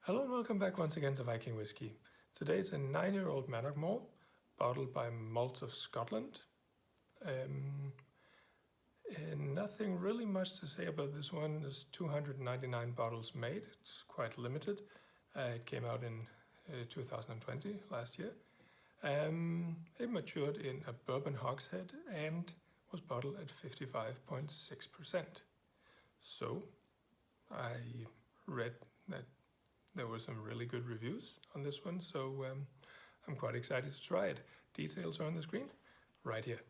Hello and welcome back once again to Viking Whiskey. Today it's a 9-year-old Mannochmore, bottled by Malts of Scotland. Nothing really much to say about this one. There's 299 bottles made. It's quite limited. It came out in 2020, last year. It matured in a bourbon hogshead and was bottled at 55.6%. So I read that there were some really good reviews on this one, so I'm quite excited to try it. Details are on the screen, right here.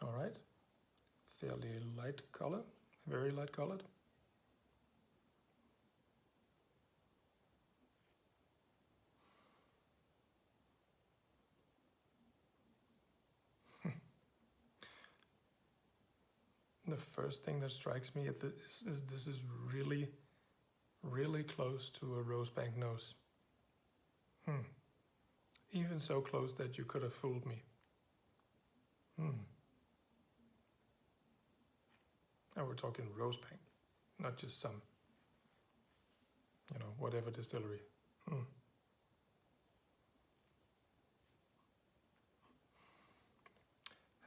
All right, fairly light color, very light colored. The first thing that strikes me is this is really, really close to a Rosebank nose. Even so close that you could have fooled me. And we're talking Rosebank, not just some, whatever distillery.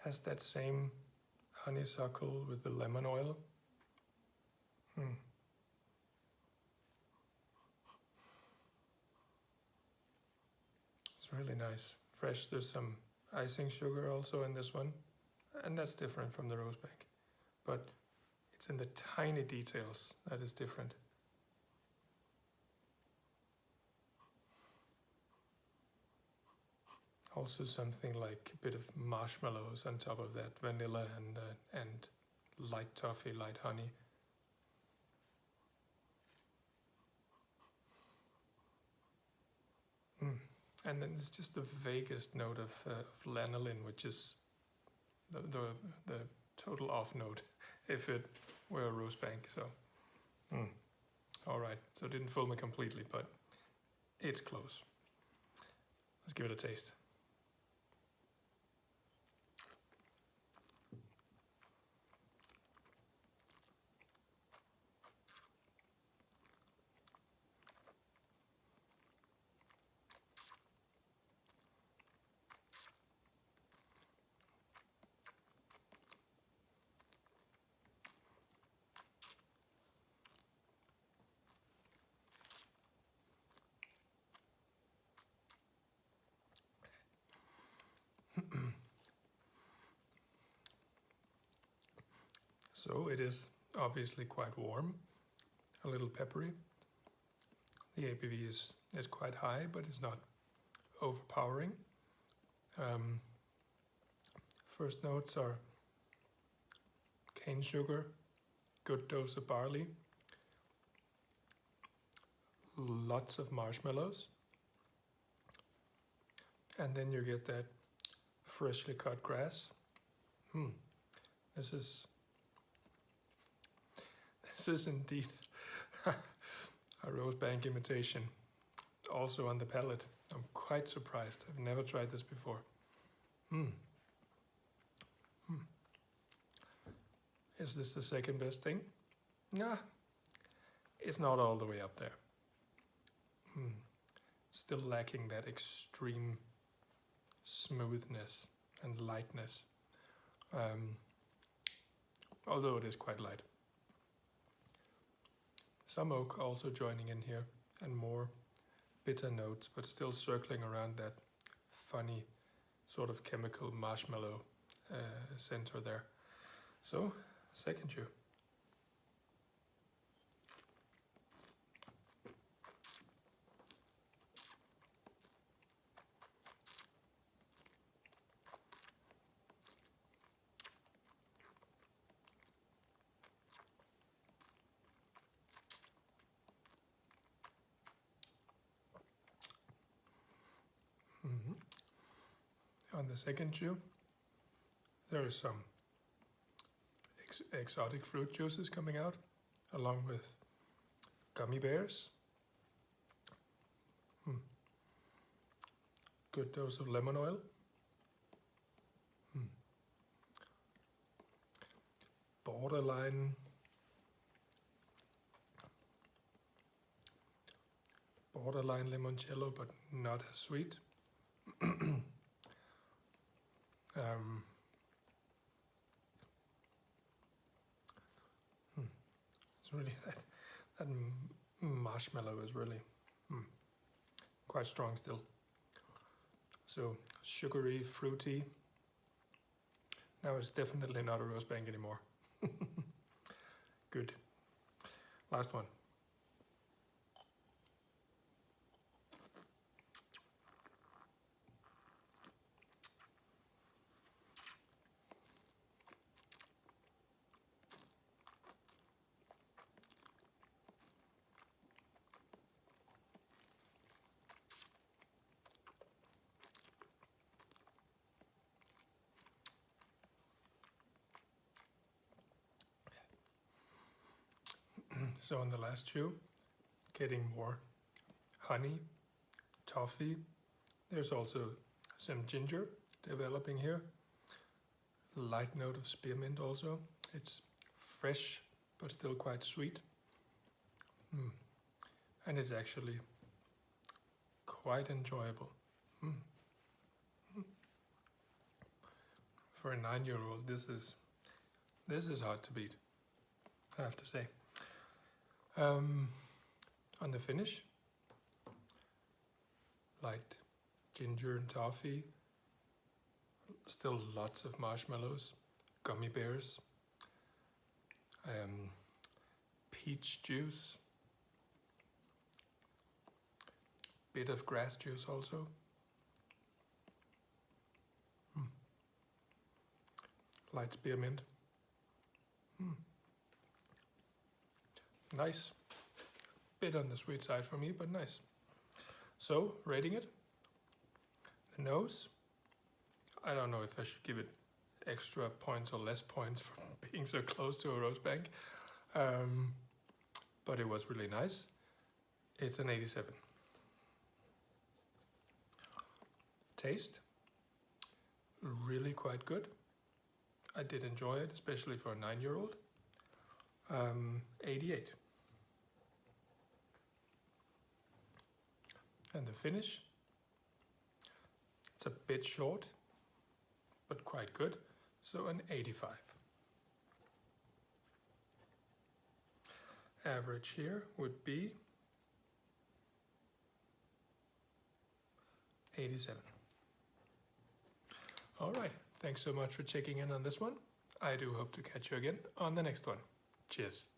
Has that same honeysuckle with the lemon oil. It's really nice. Fresh. There's some icing sugar also in this one, and that's different from the Rosebank. But it's in the tiny details that is different. Also something like a bit of marshmallows on top of that, vanilla and light toffee, light honey. And then it's just the vaguest note of lanolin, which is the total off note if it were a Rosebank. So, all right. So it didn't fool me completely, but it's close. Let's give it a taste. So it is obviously quite warm, a little peppery. The ABV is quite high, but it's not overpowering. First notes are cane sugar, good dose of barley, lots of marshmallows, and then you get that freshly cut grass. This is indeed a Rosebank imitation, also on the palate. I'm quite surprised. I've never tried this before. Is this the second best thing? Nah, it's not all the way up there. Still lacking that extreme smoothness and lightness, although it is quite light. Some oak also joining in here, and more bitter notes, but still circling around that funny sort of chemical marshmallow center there. So, second chew. On the second chew, there is some exotic fruit juices coming out, along with gummy bears. Good dose of lemon oil. borderline limoncello, but not as sweet. It's really that marshmallow is really quite strong still. So sugary, fruity. Now it's definitely not a Rosebank anymore. Good. Last one. So on the last chew, getting more honey, toffee. There's also some ginger developing here. Light note of spearmint also. It's fresh, but still quite sweet. And it's actually quite enjoyable. For a 9-year-old, this is hard to beat, I have to say. On the finish, light ginger and toffee, still lots of marshmallows, gummy bears, peach juice, bit of grass juice also. Light spearmint. Nice. Bit on the sweet side for me, but nice. So, rating it. The nose. I don't know if I should give it extra points or less points for being so close to a Rosebank. But it was really nice. It's an 87. Taste. Really quite good. I did enjoy it, especially for a 9-year-old. 88. And the finish, it's a bit short, but quite good, so an 85. Average here would be 87. All right, thanks so much for checking in on this one. I do hope to catch you again on the next one. Cheers.